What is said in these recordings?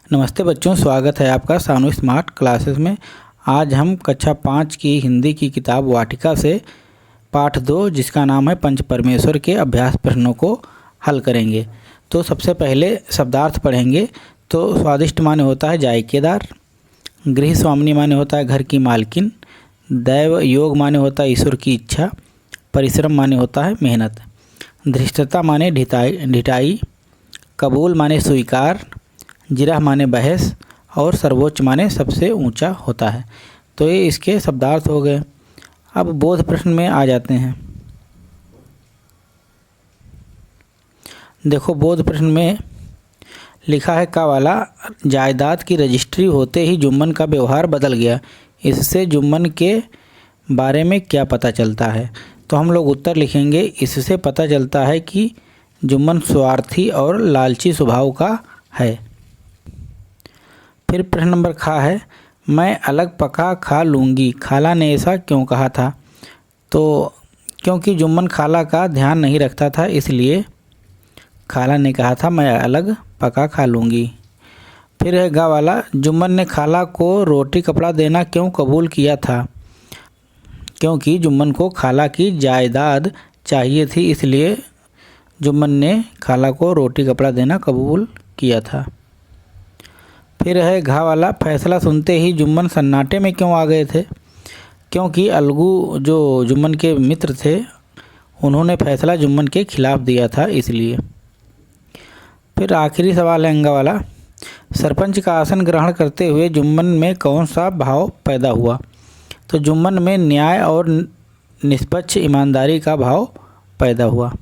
नमस्ते बच्चों, स्वागत है आपका सानू स्मार्ट क्लासेस में। आज हम कक्षा 5 की हिंदी की किताब वाटिका से पाठ 2 जिसका नाम है पंच परमेश्वर के अभ्यास प्रश्नों को हल करेंगे। तो सबसे पहले शब्दार्थ पढ़ेंगे। तो स्वादिष्ट माने होता है जायकेदार, गृह स्वामिनी माने होता है घर की मालकिन, दैव योग माने होता है ईश्वर की इच्छा, परिश्रम माने होता है मेहनत, धृष्टता माने ढिठाई, कबूल माने स्वीकार, जिरह माने बहस और सर्वोच्च माने सबसे ऊंचा होता है। तो ये इसके शब्दार्थ हो गए। अब बोध प्रश्न में आ जाते हैं। देखो, बोध प्रश्न में लिखा है का वाला जायदाद की रजिस्ट्री होते ही जुम्मन का व्यवहार बदल गया। इससे जुम्मन के बारे में क्या पता चलता है? तो हम लोग उत्तर लिखेंगे, इससे पता चलता है कि जुम्मन स्वार्थी और लालची स्वभाव का है। फिर प्रश्न नंबर खा है, मैं अलग पका खा लूँगी, खाला ने ऐसा क्यों कहा था? तो क्योंकि जुम्मन खाला का ध्यान नहीं रखता था, इसलिए खाला ने कहा था मैं अलग पका खा लूँगी। फिर है गा वाला, जुम्मन ने खाला को रोटी कपड़ा देना क्यों कबूल किया था? क्योंकि जुम्मन को खाला की जायदाद चाहिए थी, इसलिए जुम्मन ने खाला को रोटी कपड़ा देना कबूल किया था। फिर है घा वाला, फैसला सुनते ही जुम्मन सन्नाटे में क्यों आ गए थे? क्योंकि अलगू जो जुम्मन के मित्र थे उन्होंने फैसला जुम्मन के खिलाफ दिया था, इसलिए। फिर आखिरी सवाल है अंगा वाला, सरपंच का आसन ग्रहण करते हुए जुम्मन में कौन सा भाव पैदा हुआ? तो जुम्मन में न्याय और निष्पक्ष ईमानदारी का भाव पैदा हुआ।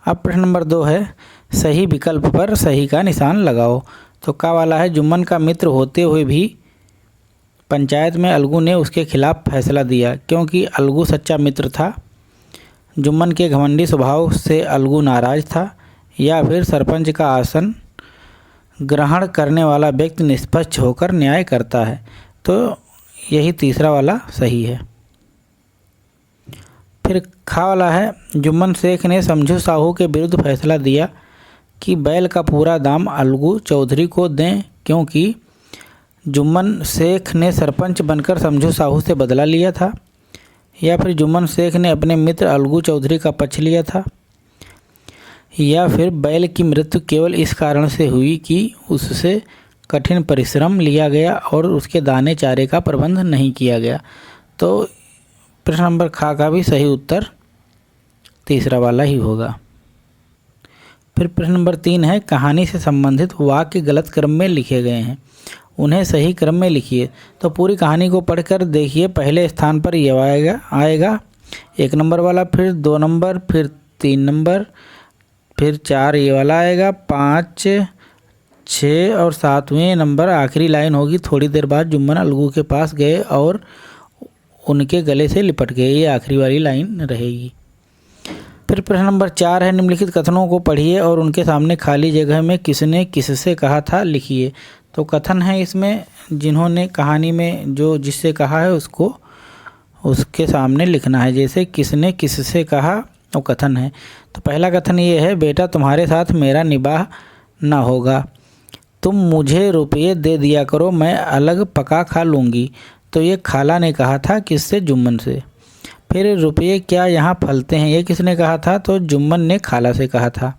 अब प्रश्न नंबर 2 है, सही विकल्प पर सही का निशान लगाओ। तो का वाला है, जुम्मन का मित्र होते हुए भी पंचायत में अलगू ने उसके खिलाफ फैसला दिया, क्योंकि अलगू सच्चा मित्र था। जुम्मन के घमंडी स्वभाव से अलगू नाराज था। या फिर सरपंच का आसन ग्रहण करने वाला व्यक्ति निष्पक्ष होकर न्याय करता है। तो यही तीसरा वाला सही है। फिर खा वाला है, जुम्मन शेख ने समझू साहू के विरुद्ध फैसला दिया कि बैल का पूरा दाम अलगू चौधरी को दें, क्योंकि जुम्मन शेख ने सरपंच बनकर समझू साहू से बदला लिया था। या फिर जुम्मन शेख ने अपने मित्र अलगू चौधरी का पक्ष लिया था। या फिर बैल की मृत्यु केवल इस कारण से हुई कि उससे कठिन परिश्रम लिया गया और उसके दाने चारे का प्रबंध नहीं किया गया। तो प्रश्न नंबर खा का भी सही उत्तर तीसरा वाला ही होगा। फिर प्रश्न नंबर 3 है, कहानी से संबंधित वाक्य गलत क्रम में लिखे गए हैं, उन्हें सही क्रम में लिखिए। तो पूरी कहानी को पढ़कर देखिए, पहले स्थान पर ये आएगा 1 नंबर वाला, फिर 2 नंबर, फिर 3 नंबर, फिर 4 ये वाला आएगा, 5, 6 और 7वें नंबर आखिरी लाइन होगी। थोड़ी देर बाद जुम्मन अलगू के पास गए और उनके गले से लिपट गए, ये आखिरी वाली लाइन रहेगी। फिर प्रश्न नंबर 4 है, निम्नलिखित कथनों को पढ़िए और उनके सामने खाली जगह में किसने किससे कहा था लिखिए। तो कथन है इसमें, जिन्होंने कहानी में जो जिससे कहा है उसको उसके सामने लिखना है। जैसे किसने किससे कहा वो कथन है। तो पहला कथन ये है, बेटा तुम्हारे साथ मेरा निबाह ना होगा, तुम मुझे रुपये दे दिया करो, मैं अलग पका खा लूँगी। तो ये खाला ने कहा था, किससे? जुम्मन से। फिर रुपये क्या यहाँ फलते हैं, ये किसने कहा था? तो जुम्मन ने खाला से कहा था।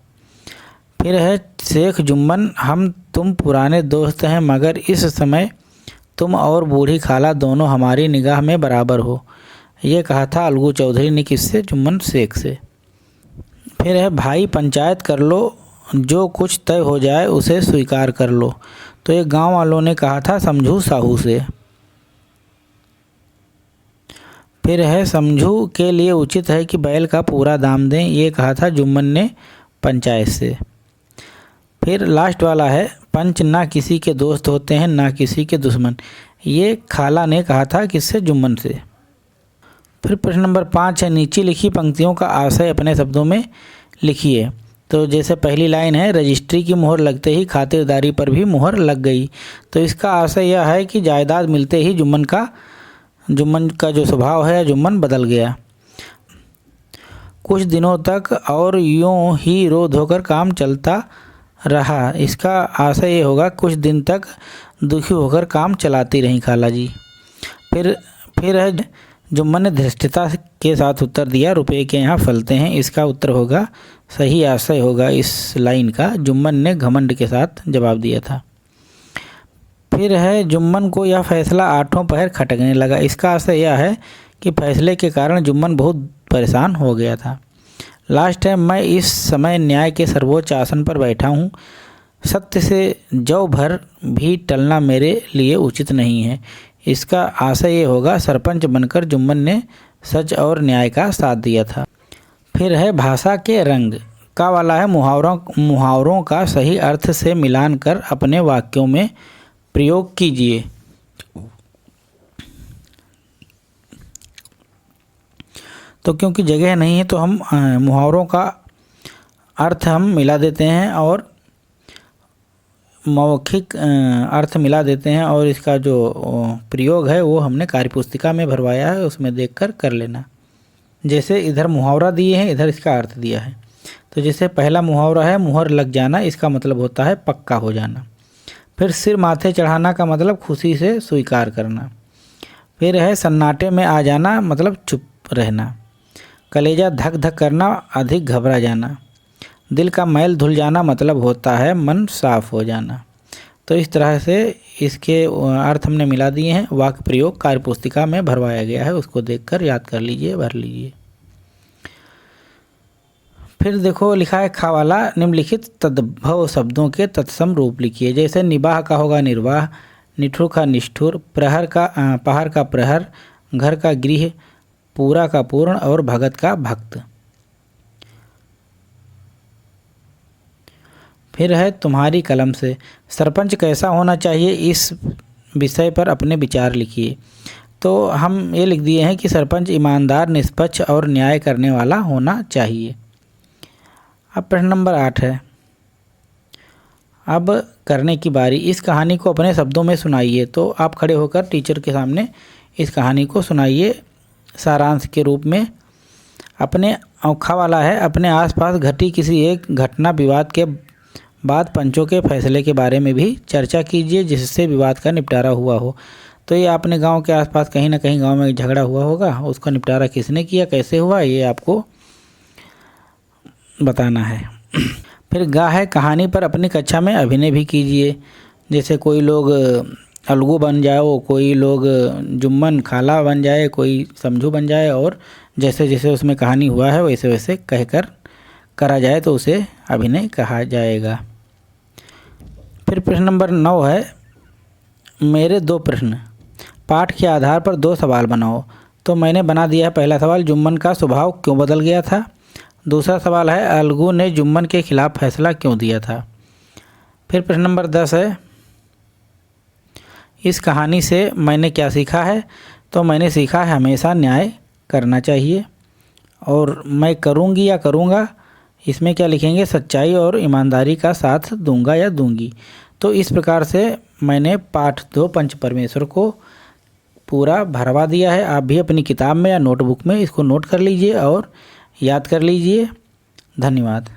फिर है शेख जुम्मन, हम तुम पुराने दोस्त हैं, मगर इस समय तुम और बूढ़ी खाला दोनों हमारी निगाह में बराबर हो, ये कहा था अलगू चौधरी ने, किससे? जुम्मन शेख से। फिर है भाई पंचायत कर लो, जो कुछ तय हो जाए उसे स्वीकार कर लो। तो ये गांव वालों ने कहा था समझू साहू से। फिर है समझू के लिए उचित है कि बैल का पूरा दाम दें, ये कहा था जुम्मन ने पंचायत से। फिर लास्ट वाला है, पंच ना किसी के दोस्त होते हैं ना किसी के दुश्मन, ये खाला ने कहा था, किससे? जुम्मन से। फिर प्रश्न नंबर 5 है, नीचे लिखी पंक्तियों का आशय अपने शब्दों में लिखिए। तो जैसे पहली लाइन है, रजिस्ट्री की मोहर लगते ही खातिरदारी पर भी मोहर लग गई। तो इसका आशय यह है कि जायदाद मिलते ही जुम्मन का जो स्वभाव है जुम्मन बदल गया। कुछ दिनों तक और यूं ही रो धोकर काम चलता रहा। इसका आशय ये होगा कुछ दिन तक दुखी होकर काम चलाती रहीं खाला जी। फिर है जुम्मन ने धृष्टता के साथ उत्तर दिया, रुपये के यहाँ फलते हैं। इसका उत्तर होगा, सही आशय होगा इस लाइन का, जुम्मन ने घमंड के साथ जवाब दिया था। फिर है जुम्मन को यह फैसला आठों पहर खटकने लगा। इसका आशय यह है कि फैसले के कारण जुम्मन बहुत परेशान हो गया था। लास्ट है, मैं इस समय न्याय के सर्वोच्च आसन पर बैठा हूँ, सत्य से जौ भर भी टलना मेरे लिए उचित नहीं है। इसका आशय ये होगा, सरपंच बनकर जुम्मन ने सच और न्याय का साथ दिया था। फिर है भाषा के रंग का वाला है, मुहावरों का सही अर्थ से मिलान कर अपने वाक्यों में प्रयोग कीजिए। तो क्योंकि जगह नहीं है तो हम मुहावरों का अर्थ हम मिला देते हैं और मौखिक अर्थ मिला देते हैं, और इसका जो प्रयोग है वो हमने कार्यपुस्तिका में भरवाया है, उसमें देखकर कर लेना। जैसे इधर मुहावरा दिए हैं, इधर इसका अर्थ दिया है। तो जैसे पहला मुहावरा है, मुहर लग जाना, इसका मतलब होता है पक्का हो जाना। फिर सिर माथे चढ़ाना का मतलब खुशी से स्वीकार करना। फिर है सन्नाटे में आ जाना, मतलब चुप रहना। कलेजा धक धक करना, अधिक घबरा जाना। दिल का मैल धुल जाना मतलब होता है मन साफ हो जाना। तो इस तरह से इसके अर्थ हमने मिला दिए हैं। वाक्य प्रयोग कार्यपुस्तिका में भरवाया गया है, उसको देखकर याद कर लीजिए, भर लीजिए। फिर देखो लिखा है खा वाला, निम्नलिखित तद्भव शब्दों के तत्सम रूप लिखिए। जैसे निबाह का होगा निर्वाह, निठुर का निष्ठुर, पहर का प्रहर, घर का गृह, पूरा का पूर्ण और भगत का भक्त। फिर है तुम्हारी कलम से, सरपंच कैसा होना चाहिए इस विषय पर अपने विचार लिखिए। तो हम ये लिख दिए हैं कि सरपंच ईमानदार, निष्पक्ष और न्याय करने वाला होना चाहिए। अब प्रश्न नंबर 8 है, अब करने की बारी। इस कहानी को अपने शब्दों में सुनाइए। तो आप खड़े होकर टीचर के सामने इस कहानी को सुनाइए सारांश के रूप में। अपने औखा वाला है, अपने आसपास घटी किसी एक घटना विवाद के बाद पंचों के फैसले के बारे में भी चर्चा कीजिए जिससे विवाद का निपटारा हुआ हो। तो ये आपने गांव के आसपास कहीं ना कहीं गांव में झगड़ा हुआ होगा, उसका निपटारा किसने किया, कैसे हुआ, ये आपको बताना है। फिर गा है, कहानी पर अपनी कक्षा में अभिनय भी कीजिए। जैसे कोई लोग अलगू बन जाओ, कोई लोग जुम्मन खाला बन जाए, कोई समझू बन जाए, और जैसे जैसे उसमें कहानी हुआ है वैसे वैसे कहकर करा जाए तो उसे अभिनय कहा जाएगा। फिर प्रश्न नंबर 9 है, मेरे 2 प्रश्न। पाठ के आधार पर 2 सवाल बनाओ। तो मैंने बना दिया है पहला सवाल, जुम्मन का स्वभाव क्यों बदल गया था। दूसरा सवाल है, अलगू ने जुम्मन के खिलाफ फैसला क्यों दिया था। फिर प्रश्न नंबर 10 है, इस कहानी से मैंने क्या सीखा है। तो मैंने सीखा है हमेशा न्याय करना चाहिए, और मैं करूँगी या करूँगा, इसमें क्या लिखेंगे, सच्चाई और ईमानदारी का साथ दूंगा या दूंगी। तो इस प्रकार से मैंने पाठ 2 पंच परमेश्वर को पूरा भरवा दिया है। आप भी अपनी किताब में या नोटबुक में इसको नोट कर लीजिए और याद कर लीजिए। धन्यवाद।